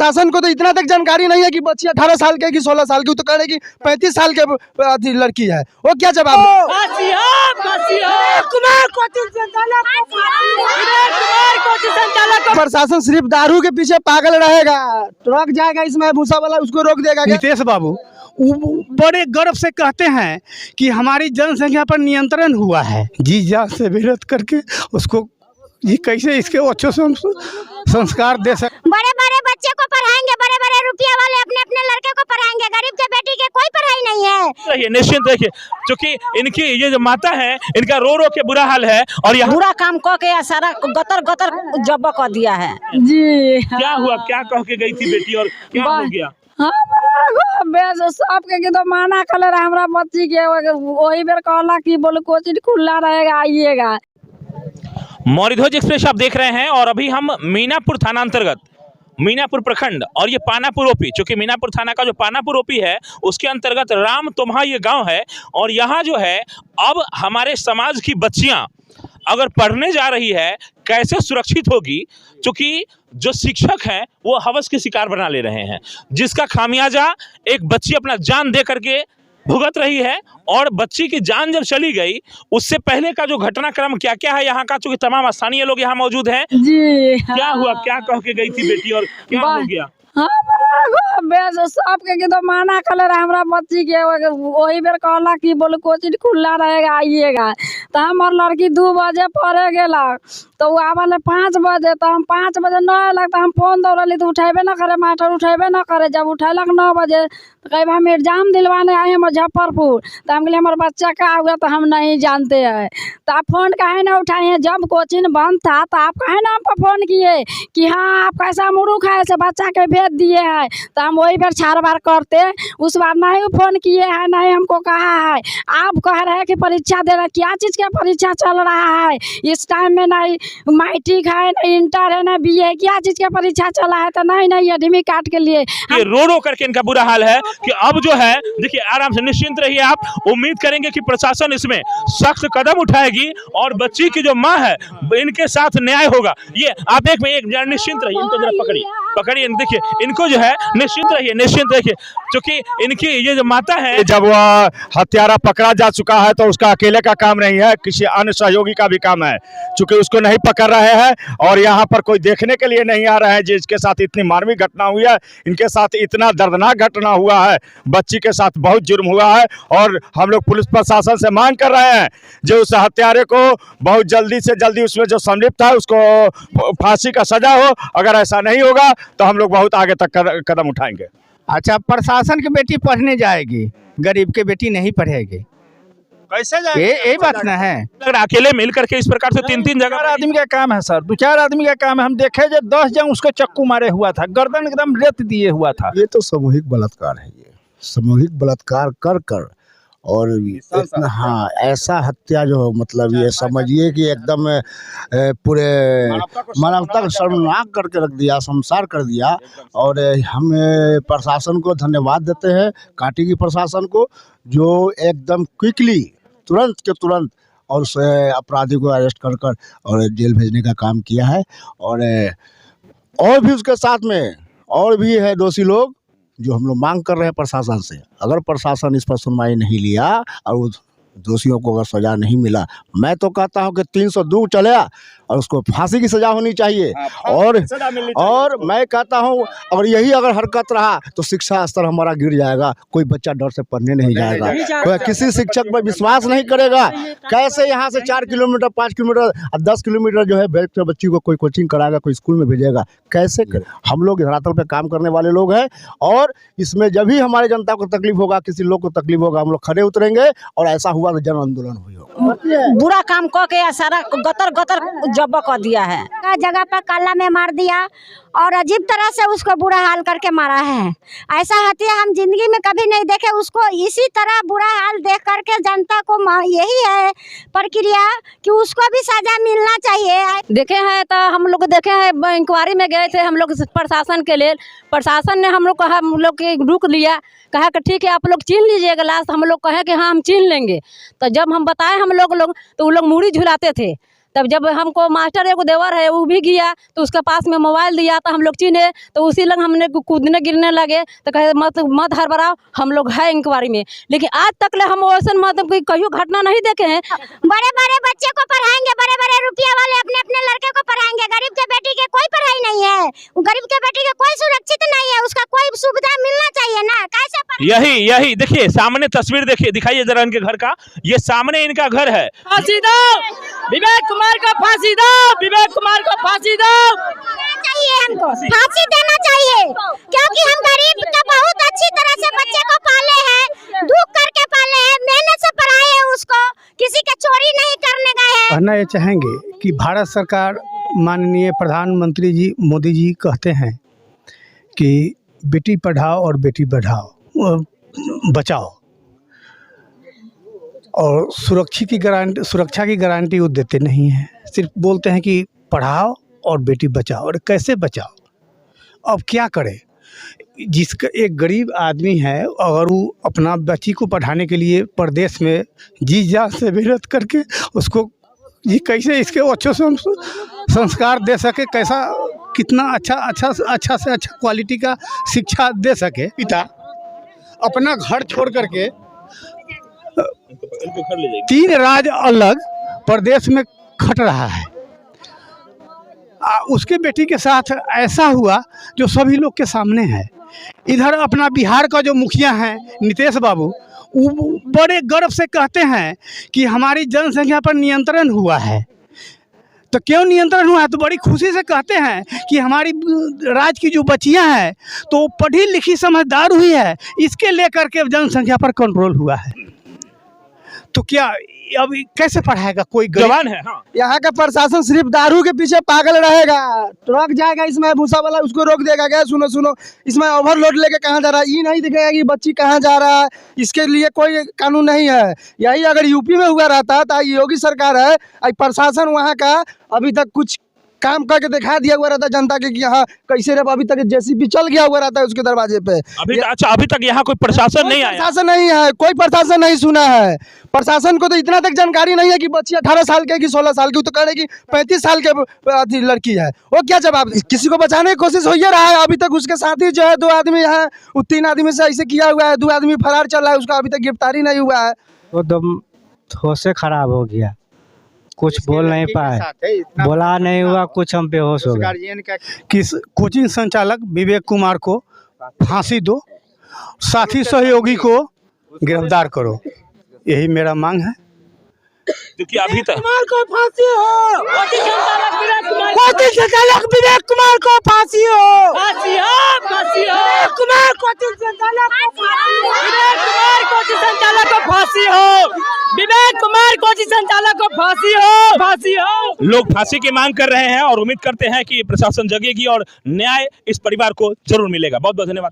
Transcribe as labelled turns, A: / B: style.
A: शासन को तो इतना तक जानकारी नहीं है कि बच्ची 18 साल के कि 16 साल की, तो कह रहे कि 35 साल के लड़की है। वो क्या जवाब प्रशासन सिर्फ दारू के पीछे पागल रहेगा, ट्रक जाएगा इसमें भूसा वाला उसको रोक देगा।
B: नीतीश बाबू बड़े गर्व से कहते हैं कि हमारी जनसंख्या पर नियंत्रण हुआ है, जी जान से मेहनत करके उसको ये कैसे इसके अच्छे संस्कार दे सकते।
C: बड़े बड़े बच्चे को पढ़ाएंगे, बड़े बड़े रुपया वाले अपने अपने लड़के को पढ़ाएंगे, गरीब के बेटी के कोई पढ़ाई नहीं है।
D: रहिए निश्चिंत रहिए, क्योंकि इनकी ये जो माता है इनका रो रो के बुरा हाल है और यहाँ
E: बुरा काम कह के सारा गतर गतर जब कर दिया है
F: जी।
D: क्या हुआ, क्या कह के गई थी बेटी और क्या हो गया?
F: सबके तो माना कलर हमरा बच्ची के वही बेर कहला कि बोले कोचिंग खुला रहेगा, आइएगा।
D: मौर्यध्वज एक्सप्रेस आप देख रहे हैं और अभी हम मीनापुर थाना अंतर्गत मीनापुर प्रखंड और ये पानापुर ओपी, चूंकि मीनापुर थाना का जो पानापुर ओपी है उसके अंतर्गत राम तुम्हा ये गांव है और यहाँ जो है अब हमारे समाज की बच्चियां अगर पढ़ने जा रही है कैसे सुरक्षित होगी, क्योंकि जो शिक्षक हैं वो हवस के शिकार बना ले रहे हैं, जिसका खामियाजा एक बच्ची अपना जान दे करके भुगत रही है। और बच्ची की जान जब चली गई उससे पहले का जो घटनाक्रम क्या क्या है यहाँ का, चूंकि तमाम स्थानीय लोग यहाँ मौजूद हैं
F: जी।
D: क्या हुआ, क्या कह के गई थी बेटी और क्या हो गया?
F: सबके तो माना कलर हमरा बच्ची के वही बेर कहला कि बोले कोचिंग खुला रहेगा, आइएगा। तो हमार लड़की 2 बजे पढ़े गेला तो वो आवल 5 बजे, तो हम 5 बजे न अयलक तो हम फोन दौड़ली तो उठेबे न करे, मास्टर उठेबे न करे। जब उठेलक 9 बजे तो कहे हम एग्जाम दिलवाने आए हैं मुजफ्फरपुर, तो हम बोले हमारे बच्चा का हुआ तो हम नहीं जानते हैं। तो आप फोन काहे ना उठाए हैं? जब कोचिंग बंद था तो आप काहे ना हमको फोन किए कि हाँ आप कैसा मुरुख है से बच्चा के भेज दिए हैं? तो हम वही बार 4 बार करते, उस बार नहीं फोन किए हैं, नहीं हमको कहा है। आप कह रहे हैं कि परीक्षा देना, क्या चीज़ का परीक्षा चल रहा है इस टाइम में? नहीं मैट्रिक है, नहीं इंटर है, ना BA, क्या चीज़ का परीक्षा चला है? तो नहीं एडमिट कार्ड के लिए
D: ये रो रो करके इनका बुरा हाल है कि अब जो है देखिए आराम से निश्चिंत रहिए, आप उम्मीद करेंगे कि प्रशासन इसमें सख्त कदम उठाएगी और बच्ची की जो माँ है इनके साथ न्याय होगा। ये आप एक निश्चिंत रहिए, इनको जरा पकड़िए, देखिए इनको जो है निश्चिंत रहिए, क्योंकि इनकी ये जो माता है
G: जब वह हत्यारा पकड़ा जा चुका है तो उसका अकेले का काम नहीं है, किसी अन्य सहयोगी का भी काम है। चूंकि उसको नहीं पकड़ रहे हैं और यहाँ पर कोई देखने के लिए नहीं आ रहा है जिसके साथ इतनी मानवीय घटना हुई है, इनके साथ इतना दर्दनाक घटना हुआ है, बच्ची के साथ बहुत जुर्म हुआ है। और हम लोग पुलिस प्रशासन से मांग कर रहे हैं जो उस हत्यारे को बहुत जल्दी से जल्दी उसमें जो संलिप्त है उसको फांसी का सजा हो। अगर ऐसा नहीं होगा तो हम लोग बहुत आगे तक कदम उठाएंगे।
B: अच्छा, प्रशासन की बेटी पढ़ने जाएगी, गरीब के बेटी नहीं पढ़ेगी,
G: कैसे जाएगी?
B: ये बात ना है।
D: अगर अकेले मिल करके इस प्रकार से 3-3 जगह
B: आदमी का काम है सर, 2-4 आदमी का काम है। हम देखे जो 10 जन उसको चक्कू मारे हुआ था, गर्दन एकदम रेत दिए हुआ था।
H: ये तो सामूहिक बलात्कार है, ये सामूहिक बलात्कार कर और इतना हाँ ऐसा हत्या जो मतलब ये समझिए कि एकदम पूरे मानवता को शर्मनाक करके रख दिया, शर्मसार कर दिया। और हम प्रशासन को धन्यवाद देते हैं, कांटी की प्रशासन को, जो एकदम क्विकली तुरंत के तुरंत और उस अपराधी को अरेस्ट कर और जेल भेजने का काम किया है। और भी उसके साथ में और भी है दोषी लोग जो हम लोग मांग कर रहे हैं प्रशासन से। अगर प्रशासन इस पर सुनवाई नहीं लिया और वो दोषियों को अगर सजा नहीं मिला, मैं तो कहता हूं कि 302 चले और उसको फांसी की सजा होनी चाहिए। और मैं कहता हूं अगर यही अगर हरकत रहा तो शिक्षा स्तर हमारा गिर जाएगा, कोई बच्चा डर से पढ़ने नहीं जाएगा, कोई किसी शिक्षक पर विश्वास नहीं करेगा। कैसे यहाँ से 4 किलोमीटर 5 किलोमीटर और 10 किलोमीटर जो है बच्ची को कोई कोचिंग कराएगा, कोई स्कूल में भेजेगा, कैसे करे? हम लोग धरातल पे काम करने वाले लोग हैं और इसमें जब भी हमारे जनता को तकलीफ होगा, किसी लोग को तकलीफ होगा, हम लोग खड़े उतरेंगे और ऐसा हुआ तो जन आंदोलन हुई होगा।
E: बुरा काम कह के सारा गतर गतर जब कर दिया है,
C: जगह पर काला में मार दिया और अजीब तरह से उसको बुरा हाल करके मारा है। ऐसा हत्या हम जिंदगी में कभी नहीं देखे। उसको इसी तरह बुरा हाल देख करके जनता को यही है प्रक्रिया कि उसको भी सजा मिलना चाहिए।
F: देखे हैं तो हम लोग देखे हैं, इंक्वायरी में गए थे हम लोग प्रशासन के लिए, प्रशासन ने हम लोग के रुक लिया, कहा कि ठीक है आप लोग छीन लीजिएगा लाश। हम लोग कहे कि हाँ हम छीन लेंगे। तो जब हम बताए हम लोग तो वो लोग मूड़ी झुलाते थे,
E: तब जब हमको मास्टर एगो देवर है वो भी गया तो उसके पास में मोबाइल दिया तो हम लोग चिन्हे तो उसी लग हमने कूदने गिरने लगे तो कहे मत हड़बड़ाओ, हम लोग है इंक्वायरी में। लेकिन आज तक ले हम वैसे मतलब कहीं घटना नहीं देखे हैं।
C: बड़े बड़े बच्चे को पढ़ाएंगे, बड़े बड़े रुपया वाले अपने अपने लड़के को पढ़ाएंगे, गरीब के बेटी के कोई पढ़ाई नहीं है, गरीब के बेटी के कोई सुरक्षित नहीं है, उसका कोई सुविधा मिलना चाहिए ना। कैसे
D: यही देखिए सामने तस्वीर देखिए, दिखाइए जरा इनके घर का, ये सामने इनका घर है।
E: फांसी दो विवेक कुमार को, फांसी दो विवेक कुमार को, फांसी दो
C: चाहिए, हमको फांसी देना चाहिए, क्योंकि हम गरीब का बहुत अच्छी तरह से बच्चे को पाले हैं, दुख करके पाले हैं, मेहनत से पढ़ाए हैं उसको, किसी का चोरी नहीं करने गए हैं।
B: कहना ये चाहेंगे कि भारत सरकार माननीय प्रधानमंत्री जी मोदी जी कहते हैं कि बेटी पढ़ाओ और बेटी बढ़ाओ बचाओ, और सुरक्षा की गारंटी वो देते नहीं हैं, सिर्फ बोलते हैं कि पढ़ाओ और बेटी बचाओ। और कैसे बचाओ, अब क्या करे? जिसका एक गरीब आदमी है अगर वो अपना बच्ची को पढ़ाने के लिए प्रदेश में जी जान से मेहनत करके उसको ये कैसे इसके अच्छे संस्कार दे सके, कैसा कितना अच्छा से अच्छा क्वालिटी का शिक्षा दे सके। पिता अपना घर छोड़ करके 3 राज्य अलग प्रदेश में खट रहा है। उसके बेटी के साथ ऐसा हुआ जो सभी लोग के सामने है। इधर अपना बिहार का जो मुखिया हैं नीतीश बाबू, वो बड़े गर्व से कहते हैं कि हमारी जनसंख्या पर नियंत्रण हुआ है। तो क्यों नियंत्रण हुआ है? तो बड़ी खुशी से कहते हैं कि हमारी राज्य की जो बच्चियां हैं तो पढ़ी लिखी समझदार हुई है, इसके लेकर के जनसंख्या पर कंट्रोल हुआ है। तो क्या अब कैसे पढ़ाएगा कोई
D: जवान है? हाँ।
A: यहाँ का प्रशासन सिर्फ दारू के पीछे पागल रहेगा। ट्रक जाएगा इसमें भूसा वाला उसको रोक देगा, क्या सुनो इसमें ओवरलोड लेके कहाँ जा रहा है, ये नहीं दिखेगा कि बच्ची कहाँ जा रहा है, इसके लिए कोई कानून नहीं है। यही अगर यूपी में हुआ रहता तो योगी सरकार है, प्रशासन वहाँ का अभी तक कुछ काम करके दिखा दिया हुआ रहता जनता के कि यहाँ कैसे रहे। अभी तक जेसीबी चल गया हुआ रहता है उसके दरवाजे पे।
D: अभी तक यहाँ कोई प्रशासन नहीं आया?
A: प्रशासन नहीं है, कोई प्रशासन नहीं सुना है। प्रशासन को तो इतना तक जानकारी नहीं है कि बच्ची 18 साल के कि 16 साल की, तो कह रहे कि 35 साल के लड़की है, वो क्या जवाब? किसी को बचाने की कोशिश हो ही रहा है। अभी तक उसके साथ ही जो है 2 आदमी है, 3 आदमी से ऐसे किया हुआ है, 2 आदमी फरार चल रहा है, उसका अभी तक गिरफ्तारी नहीं हुआ है।
I: वो दम होश खराब हो गया, कुछ बोल नहीं पाए, बोला नहीं हुआ, कुछ हम बेहोश हो गए।
B: किस कोचिंग संचालक विवेक कुमार को फांसी दो, साथी सहयोगी को गिरफ्तार करो, यही मेरा मांग है।
D: क्योंकि अभी तक
E: कुमार को फांसी हो, कोचिंग संचालक विवेक कुमार को
A: कोचिंग संचालक विवेक कुमार को फांसी हो,
E: फांसी हो, फांसी हो, विवेक कुमार कोचिंग संचालक को फांसी हो, विवेक कुमार कोचिंग संचालक को फांसी हो, विवेक कुमार कोचिंग संचालक को फांसी हो, फांसी हो।
D: लोग फांसी की मांग कर रहे हैं और उम्मीद करते हैं कि प्रशासन जगेगी और न्याय इस परिवार को जरूर मिलेगा। बहुत बहुत धन्यवाद।